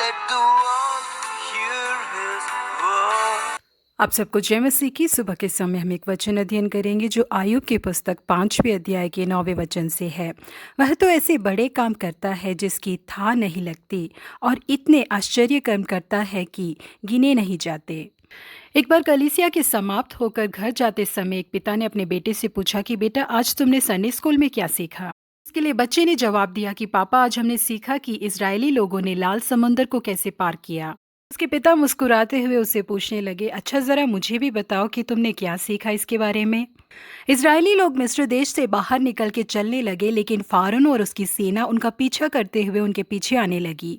let the world hear his voice. आप सबको जय मसीह की। सुबह के समय हम एक वचन अध्ययन करेंगे जो आयुब की पुस्तक 5वें अध्याय के 9वें वचन से है। वह तो ऐसे बड़े काम करता है जिसकी था नहीं लगती, और इतने आश्चर्य कर्म करता है कि गिने नहीं जाते। एक बार कलीसिया के समाप्त होकर घर जाते समय एक पिता ने अपने बेटे से पूछा कि बेटा, आज तुमने संडे स्कूल में क्या सीखा। इसके लिए बच्चे ने जवाब दिया कि पापा, आज हमने सीखा कि इजरायली लोगों ने लाल समंदर को कैसे पार किया। उसके पिता मुस्कुराते हुए उससे पूछने लगे, अच्छा जरा मुझे भी बताओ कि तुमने क्या सीखा इसके बारे में। इजरायली लोग मिस्र देश से बाहर निकल के चलने लगे, लेकिन फारून और उसकी सेना उनका पीछा करते हुए उनके पीछे आने लगी।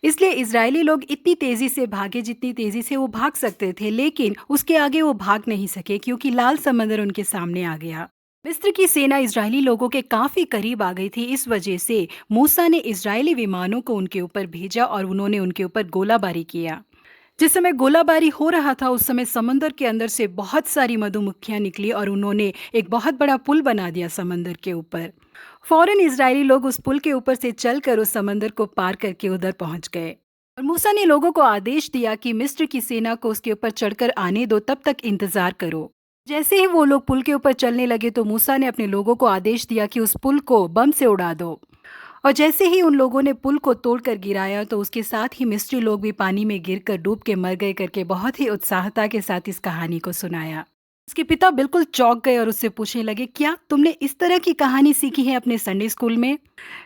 इसलिए इजरायली लोग इतनी तेजी से भागे जितनी तेजी से वो भाग सकते थे, लेकिन उसके आगे वो भाग नहीं सके क्योंकि लाल समंदर उनके सामने आ गया। मिस्र की सेना इजरायली लोगों के काफी करीब आ गई थी। इस वजह से मूसा ने इजरायली विमानों को उनके ऊपर भेजा और उन्होंने उनके ऊपर गोलाबारी किया। जिस समय गोलाबारी हो रहा था उस समय समंदर के अंदर से बहुत सारी मधुमक्खियां निकली और उन्होंने एक बहुत बड़ा पुल बना दिया समंदर के ऊपर। फौरन इजरायली लोग उस पुल के ऊपर से चलकर उस समंदर को पार करके उधर पहुंच गए। और मूसा ने लोगों को आदेश दिया कि मिस्र की सेना को उसके ऊपर चढ़कर आने दो, तब तक इंतजार करो। जैसे ही वो लोग पुल के ऊपर चलने लगे तो मूसा ने अपने लोगों को आदेश दिया कि उस पुल को बम से उड़ा दो। और जैसे ही उन लोगों ने पुल को तोड़कर गिराया तो उसके साथ ही मिस्री लोग भी पानी में गिरकर डूब के मर गए करके बहुत ही उत्साहता के साथ इस कहानी को सुनाया। उसके पिता बिल्कुल चौंक गए और उससे पूछने लगे, क्या तुमने इस तरह की कहानी सीखी है अपने संडे स्कूल में।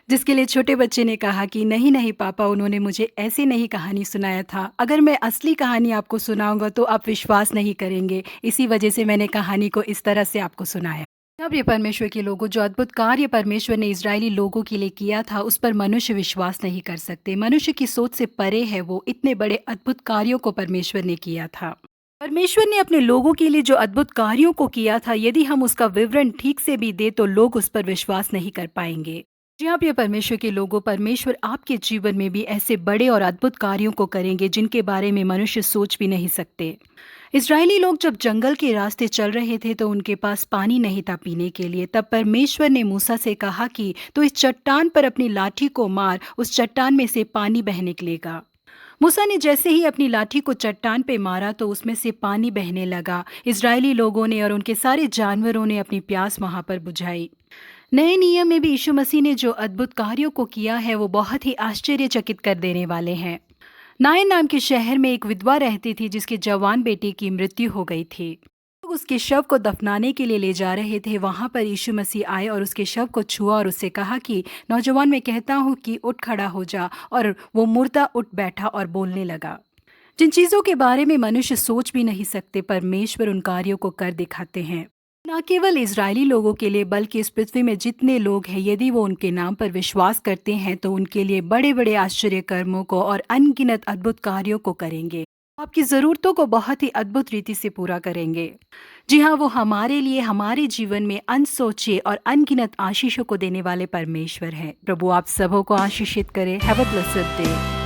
जिसके लिए छोटे बच्चे ने कहा कि नहीं नहीं पापा, उन्होंने मुझे ऐसे नहीं कहानी सुनाया था। अगर मैं असली कहानी आपको सुनाऊंगा तो आप विश्वास नहीं करेंगे, इसी वजह से मैंने कहानी को इस तरह से आपको सुनाया। अब ये परमेश्वर के लोगों, जो अद्भुत कार्य परमेश्वर ने इजरायली लोगों के लिए किया था उस पर मनुष्य विश्वास नहीं कर सकते। मनुष्य की सोच से परे है वो। इतने बड़े अद्भुत कार्यों को परमेश्वर ने किया था। परमेश्वर ने अपने लोगों के लिए जो अद्भुत कार्यों को किया था, यदि हम उसका विवरण ठीक से भी दे तो लोग उस पर विश्वास नहीं कर पाएंगे। जी हाँ, प्रिय परमेश्वर के लोगों, परमेश्वर आपके जीवन में भी ऐसे बड़े और अद्भुत कार्यों को करेंगे जिनके बारे में मनुष्य सोच भी नहीं सकते। इजरायली लोग जब जंगल के रास्ते चल रहे थे तो उनके पास पानी नहीं था पीने के लिए। तब परमेश्वर ने मूसा से कहा कि तो इस चट्टान पर अपनी लाठी को मार, उस चट्टान में से पानी बह निकलेगा। मूसा ने जैसे ही अपनी लाठी को चट्टान पे मारा तो उसमें से पानी बहने लगा। इजरायली लोगों ने और उनके सारे जानवरों ने अपनी प्यास वहां पर बुझाई। नए नियम में भी यीशु मसीह ने जो अद्भुत कार्यों को किया है वो बहुत ही आश्चर्यचकित कर देने वाले हैं। नाइन नाम के शहर में एक विधवा रहती थी जिसके जवान बेटे की मृत्यु हो गई थी। लोग उसके शव को दफनाने के लिए ले जा रहे थे। वहां पर यीशु मसीह आए और उसके शव को छुआ और उससे कहा कि नौजवान, मैं कहता हूँ कि उठ खड़ा हो जा। और वो मुर्दा उठ बैठा और बोलने लगा। जिन चीजों के बारे में मनुष्य सोच भी नहीं सकते, परमेश्वर उन कार्यों को कर दिखाते हैं। न केवल इजरायली लोगों के लिए बल्कि इस पृथ्वी में जितने लोग हैं, यदि वो उनके नाम पर विश्वास करते हैं तो उनके लिए बड़े बड़े आश्चर्य कर्मों को और अनगिनत अद्भुत कार्यों को करेंगे। आपकी जरूरतों को बहुत ही अद्भुत रीति से पूरा करेंगे। जी हाँ, वो हमारे लिए हमारे जीवन में अनसोचे और अनगिनत आशीषों को देने वाले परमेश्वर हैं। प्रभु आप सबों को आशीषित करे। Have a blessed day.